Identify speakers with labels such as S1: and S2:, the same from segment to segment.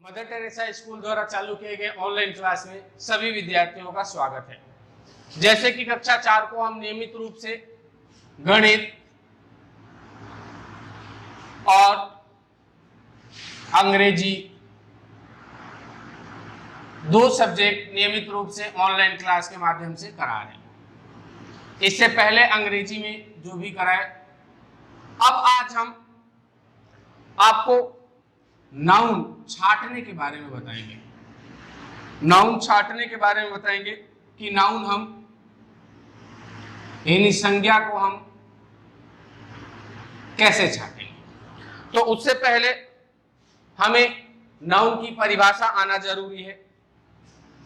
S1: Mother Teresa school द्वारा चालू किए गए ऑनलाइन क्लास में सभी विद्यार्थियों का स्वागत है। जैसे कि कक्षा 4 को हम नियमित रूप से गणित और अंग्रेजी दो सब्जेक्ट नियमित रूप से ऑनलाइन क्लास के माध्यम से करा रहे हैं। इससे पहले अंग्रेजी में जो भी कराए, अब आज हम आपको नाउन छांटने के बारे में बताएंगे। नाउन छांटने के बारे में बताएंगे कि नाउन हम यानी संज्ञा को हम कैसे छांटेंगे। तो उससे पहले हमें नाउन की परिभाषा आना जरूरी है।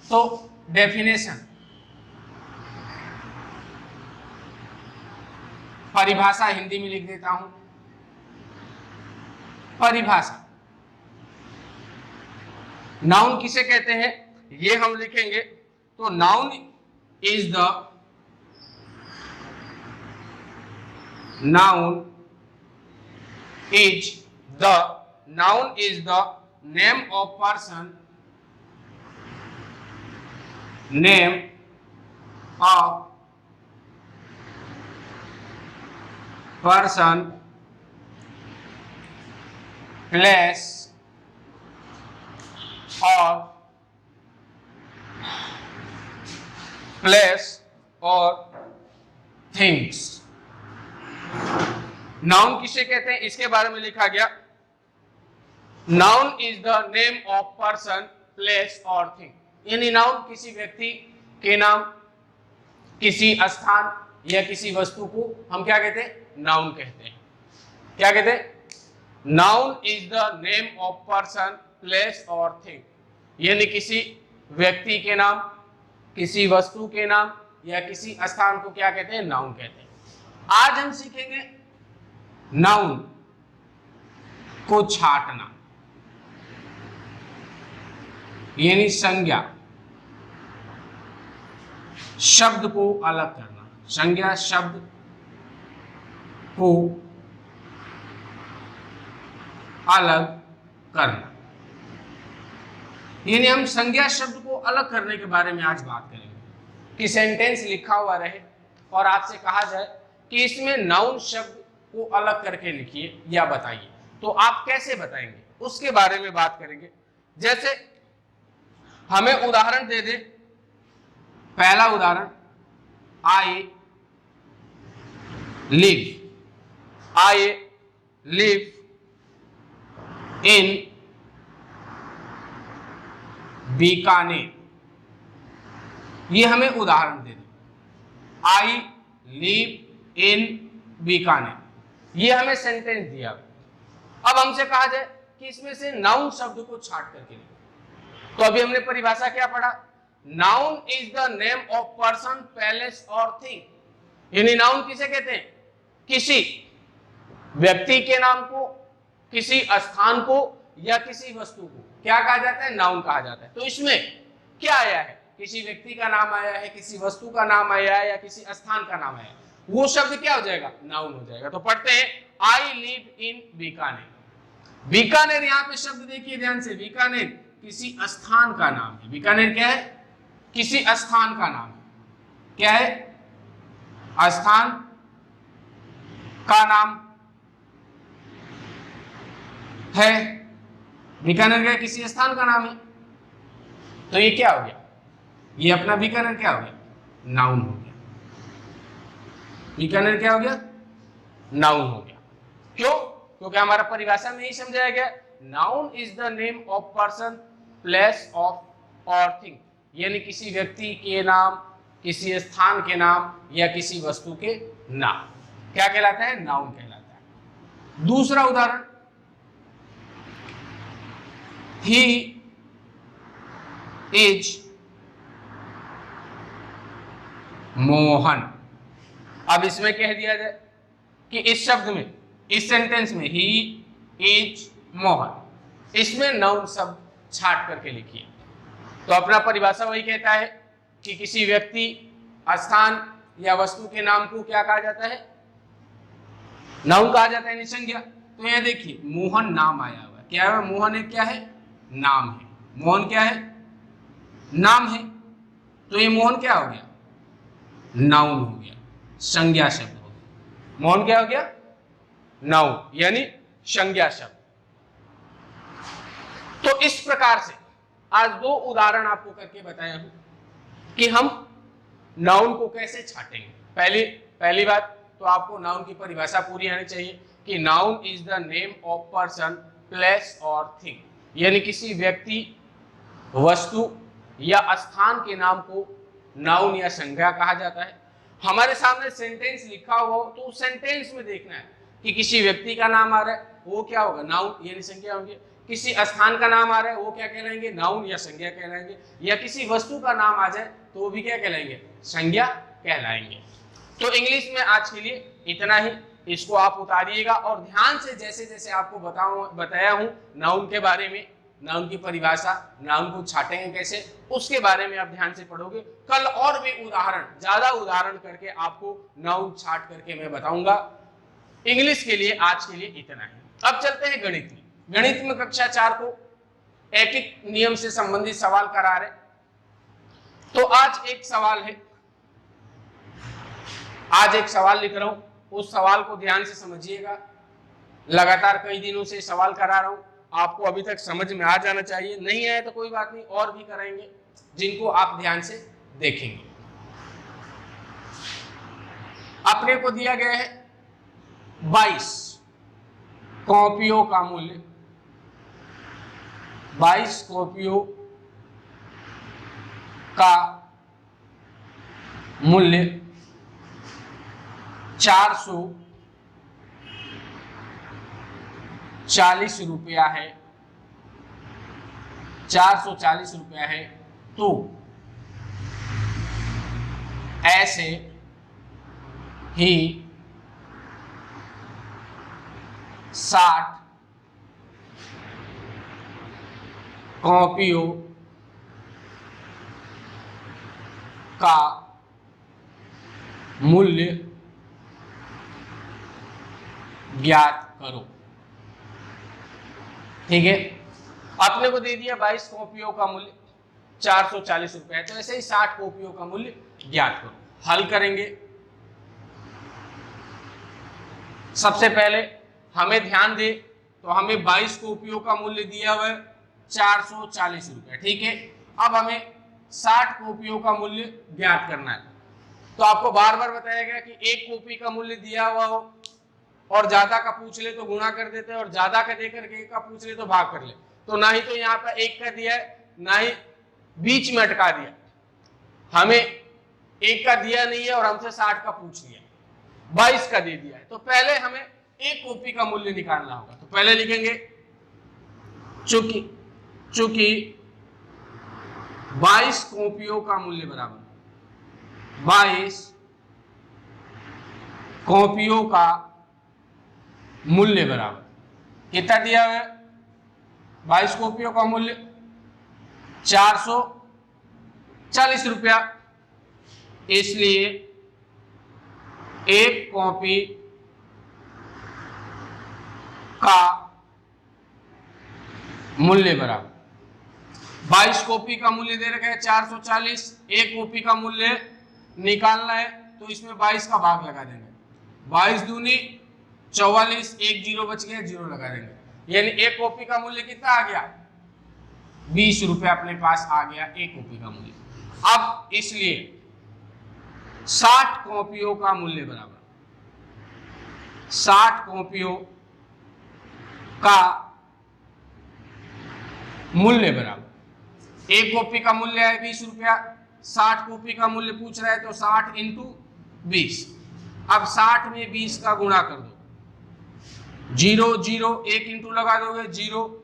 S1: तो डेफिनेशन, परिभाषा हिंदी में लिख देता हूं। परिभाषा, नाउन किसे कहते हैं ये हम लिखेंगे। तो noun is the noun is the name of person, name of person, place और थिंग्स। नाउन किसे कहते हैं इसके बारे में लिखा गया। Noun is the name of person, place और थिंग। यानी नाउन किसी व्यक्ति के नाम, किसी स्थान या किसी वस्तु को हम क्या कहते हैं, नाउन कहते हैं। क्या कहते हैं? Noun is the name of person, place और थिंग। यानी किसी व्यक्ति के नाम, किसी वस्तु के नाम या किसी स्थान को क्या कहते हैं, नाउन कहते हैं। आज हम सीखेंगे नाउन को छांटना, यानी संज्ञा, शब्द को अलग करना। संज्ञा शब्द को अलग करना, यानी हम संज्ञा शब्द को अलग करने के बारे में आज बात करेंगे। कि सेंटेंस लिखा हुआ रहे और आपसे कहा जाए कि इसमें नाउन शब्द को अलग करके लिखिए या बताइए, तो आप कैसे बताएंगे उसके बारे में बात करेंगे। जैसे हमें उदाहरण दे दे। पहला उदाहरण, आई लिव इन बीकानेर। ये हमें उदाहरण दे दे। आई लिव इन बीकानेर, ये हमें सेंटेंस दिया। अब हमसे कहा जाए कि इसमें से नाउन शब्द को छांट करके लिखो। तो अभी हमने परिभाषा क्या पढ़ा? Noun is the name of person, place और थिंग। यानी नाउन किसे कहते हैं? किसी व्यक्ति के नाम को, किसी स्थान को या किसी वस्तु को क्या कहा जाता है? नाउन कहा जाता है। तो इसमें क्या आया है? किसी व्यक्ति का नाम आया है, किसी वस्तु का नाम आया है या किसी स्थान का नाम आया है, वो शब्द क्या हो जाएगा? नाउन हो जाएगा। तो पढ़ते हैं, I live in Bikaner. Bikaner, यहां पे शब्द देखिए ध्यान से। बीकानेर किसी स्थान का नाम है। बीकानेर क्या है? किसी स्थान का नाम है। क्या है? स्थान का नाम है। बीकानेर क्या? किसी स्थान का नाम है। तो ये क्या हो गया? ये अपना बीकानेर क्या हो गया? नाउन हो गया। बीकानेर क्या हो गया? नाउन हो गया। क्यों? क्योंकि हमारा परिभाषा में ही समझाया गया, noun is the name of person, place of और थिंग। यानी किसी व्यक्ति के नाम, किसी स्थान के नाम या किसी वस्तु के नाम क्या कहलाता है? नाउन कहलाता है। दूसरा उदाहरण, ही इज मोहन। अब इसमें कह दिया जाए कि इस शब्द में, इस सेंटेंस में ही इज मोहन, इसमें नाउन शब्द छांट करके लिखिए। तो अपना परिभाषा वही कहता है कि किसी व्यक्ति, स्थान या वस्तु के नाम को क्या कहा जाता है? नाउन कहा जाता है, निसंज्ञा। तो यहाँ देखिए मोहन नाम आया हुआ है। क्या है? मोहन एक क्या है? नाम है। मोहन क्या है? नाम है। तो ये मोहन क्या हो गया? नाउन हो गया, संज्ञा शब्द हो गया। मोहन क्या हो गया? नाउन यानी संज्ञा शब्द। तो इस प्रकार से आज दो उदाहरण आपको करके बताया हूं कि हम नाउन को कैसे छाटेंगे। पहली बात तो आपको नाउन की परिभाषा पूरी आनी चाहिए कि noun is the name of person, place और थिंग, यानी किसी व्यक्ति, वस्तु या स्थान के नाम को नाउन या संज्ञा कहा जाता है। हमारे सामने सेंटेंस लिखा हुआ हो तो उस सेंटेंस में देखना है कि किसी व्यक्ति का नाम आ रहा है, वो क्या होगा? नाउन यानी संज्ञा होंगे। किसी स्थान का नाम आ रहा है, वो क्या कहलाएंगे? नाउन या संज्ञा कहलाएंगे। या किसी वस्तु का नाम आ जाए तो वो भी क्या कहलाएंगे? संज्ञा कहलाएंगे। तो इंग्लिश में आज के लिए इतना ही। इसको आप उतारिएगा और ध्यान से जैसे जैसे आपको बताया हूं नाउन के बारे में, नाउन की परिभाषा, नाउन को छाटेंगे कैसे, उसके बारे में आप ध्यान से पढ़ोगे। कल और भी उदाहरण, ज्यादा उदाहरण करके आपको नाउन छाट करके मैं बताऊंगा। इंग्लिश के लिए आज के लिए इतना है। अब चलते हैं गणित में। गणित में कक्षा 4 को एक एक नियम से संबंधित सवाल करा रहे। तो आज एक सवाल है, आज एक सवाल लिख रहा हूं, उस सवाल को ध्यान से समझिएगा। लगातार कई दिनों से सवाल करा रहा हूं, आपको अभी तक समझ में आ जाना चाहिए। नहीं आया तो कोई बात नहीं, और भी कराएंगे जिनको आप ध्यान से देखेंगे। अपने को दिया गया है 22 कॉपियों का मूल्य, 22 कॉपियों का मूल्य 440 रुपया है, 440 रुपया है। तो ऐसे ही 60 कॉपियों का मूल्य ज्ञात करो। ठीक है, अपने को दे दिया 22 कॉपियों का मूल्य 440 रुपए, तो ऐसे ही 60 कॉपियों का मूल्य ज्ञात करो। हल करेंगे। सबसे पहले हमें ध्यान दे तो हमें 22 कॉपियों का मूल्य दिया हुआ है 440 रुपए। ठीक है, अब हमें 60 कॉपियों का मूल्य ज्ञात करना है। तो आपको बार बार बताया गया कि एक कॉपी का मूल्य दिया हुआ हो और ज्यादा का पूछ ले तो गुणा कर देते हैं, और ज्यादा का देकर के का पूछ ले तो भाग कर ले। तो ना ही तो यहाँ पर एक का दिया है, ना ही बीच में अटका दिया। हमें एक का दिया नहीं है और हमसे 60 का पूछ लिया, 22 का दे दिया है। तो पहले हमें एक कॉपी का मूल्य निकालना होगा। तो पहले लिखेंगे चूंकि 22 कॉपियों का मूल्य बराबर 22 कॉपियों का मूल्य बराबर कितना दिया हुआ है? 22 कॉपियों का मूल्य 440 रुपया। इसलिए एक कॉपी का मूल्य बराबर 22 कॉपी का मूल्य दे रखा है 440, एक कॉपी का मूल्य निकालना है तो इसमें 22 का भाग लगा देंगे। 22 दूनी 44, एक जीरो बच गया, जीरो लगा देंगे। यानी एक कॉपी का मूल्य कितना आ गया? 20 रुपए अपने पास आ गया एक कॉपी का मूल्य। अब इसलिए 60 कॉपियों का मूल्य बराबर 60 कॉपियों का मूल्य बराबर एक कॉपी का मूल्य है 20 रुपया, 60 कॉपी का मूल्य पूछ रहा है तो 60 इंटू 20। अब 60 में 20 का गुणा कर दो, 0 0 1 इंटू लगा दोगे 0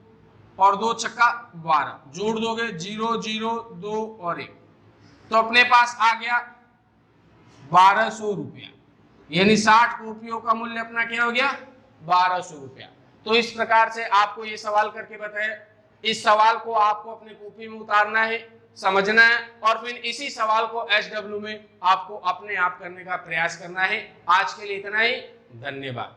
S1: और 2 छक्का 12, जोड़ दोगे 0 0 2 और 1, तो अपने पास आ गया 1200 रुपया। यानी 60 कॉपियों का मूल्य अपना क्या हो गया? 1200 रुपया। तो इस प्रकार से आपको ये सवाल करके बताया। इस सवाल को आपको अपने कॉपी में उतारना है, समझना है, और फिर इसी सवाल को SW में आपको अपने आप करने का प्रयास करना है। आज के लिए इतना ही, धन्यवाद।